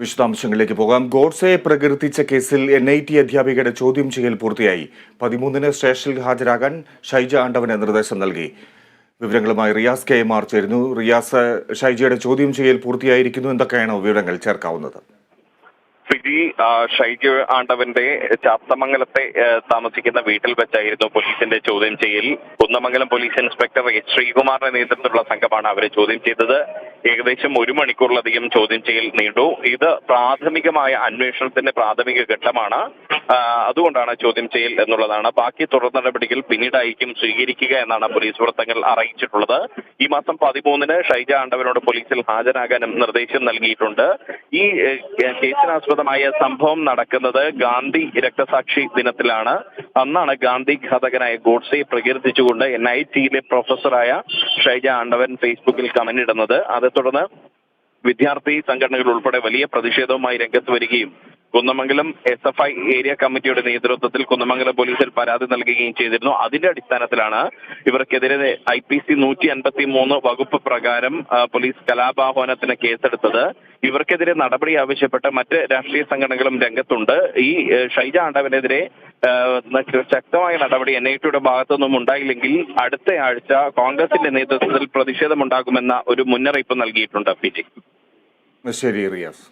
വിശദാംശങ്ങളിലേക്ക് പോകാം. ഗോഡ്സെ പ്രകീർത്തിച്ച കേസിൽ NIT അധ്യാപികയുടെ ചോദ്യം ചെയ്യൽ പൂർത്തിയായി. 13-ന് സ്റ്റേഷനിൽ ഹാജരാകാൻ ഷൈജ ആണ്ടവന് നിർദ്ദേശം നൽകി. വിവരങ്ങളുമായി റിയാസ് KMR ചേരുന്നു. റിയാസ്, ഷൈജയുടെ ചോദ്യം ചെയ്യൽ പൂർത്തിയായിരിക്കുന്നു. എന്തൊക്കെയാണ് വിവരങ്ങൾ ചേർക്കാവുന്നത്? ഷൈജ ആണ്ടവന്റെ ചാത്തമംഗലത്തെ താമസിക്കുന്ന വീട്ടിൽ വെച്ചായിരുന്നു പോലീസിന്റെ ചോദ്യം ചെയ്യൽ. Kunnamangalam police inspector H. ശ്രീകുമാറിന്റെ നേതൃത്വത്തിലുള്ള സംഘമാണ് അവരെ ചോദ്യം ചെയ്തത്. ഏകദേശം 1 മണിക്കൂറിലധികം ചോദ്യം ചെയ്യൽ നീണ്ടു. ഇത് പ്രാഥമികമായ അന്വേഷണത്തിന്റെ പ്രാഥമിക ഘട്ടമാണ്. അതുകൊണ്ടാണ് ചോദ്യം ചെയ്യൽ എന്നുള്ളതാണ്. ബാക്കി തുടർ നടപടികൾ പിന്നീടായിരിക്കും സ്വീകരിക്കുക എന്നാണ് പോലീസ് വൃത്തങ്ങൾ അറിയിച്ചിട്ടുള്ളത്. ഈ മാസം 13-ന് ഷൈജ ആണ്ടവനോട് പോലീസിൽ ഹാജരാകാനും നിർദ്ദേശം നൽകിയിട്ടുണ്ട്. ഈ കേസിനാസ്പദമായ സംഭവം നടക്കുന്നത് ഗാന്ധി രക്തസാക്ഷി ദിനത്തിലാണ്. അന്നാണ് ഗാന്ധി ഘാതകനായ ഗോഡ്സെയെ പ്രകീർത്തിച്ചുകൊണ്ട് NIT-യിലെ പ്രൊഫസറായ ഷൈജ ആണ്ടവൻ ഫേസ്ബുക്കിൽ കമന്റ് ഇടുന്നത്. അതേ തുടർന്ന് വിദ്യാർത്ഥി സംഘടനകൾ ഉൾപ്പെടെ വലിയ പ്രതിഷേധവുമായി രംഗത്ത് വരികയും കുന്നമംഗലം SFI ഏരിയ കമ്മിറ്റിയുടെ നേതൃത്വത്തിൽ കുന്നമംഗലം പോലീസിൽ പരാതി നൽകുകയും ചെയ്തിരുന്നു. അതിന്റെ അടിസ്ഥാനത്തിലാണ് ഇവർക്കെതിരെ IPC 153 വകുപ്പ് പ്രകാരം പോലീസ് കലാപാഹ്വാനത്തിന് കേസെടുത്തത്. ഇവർക്കെതിരെ നടപടി ആവശ്യപ്പെട്ട് മറ്റ് രാഷ്ട്രീയ സംഘടനകളും രംഗത്തുണ്ട്. ഈ ഷൈജ ആണ്ടവനെതിരെ ശക്തമായ നടപടി NIT-യുടെ ഭാഗത്തുനിന്നും ഉണ്ടായില്ലെങ്കിൽ അടുത്ത ആഴ്ച കോൺഗ്രസിന്റെ നേതൃത്വത്തിൽ പ്രതിഷേധമുണ്ടാകുമെന്ന ഒരു മുന്നറിയിപ്പ് നൽകിയിട്ടുണ്ട്. ശരി റിയാസ്.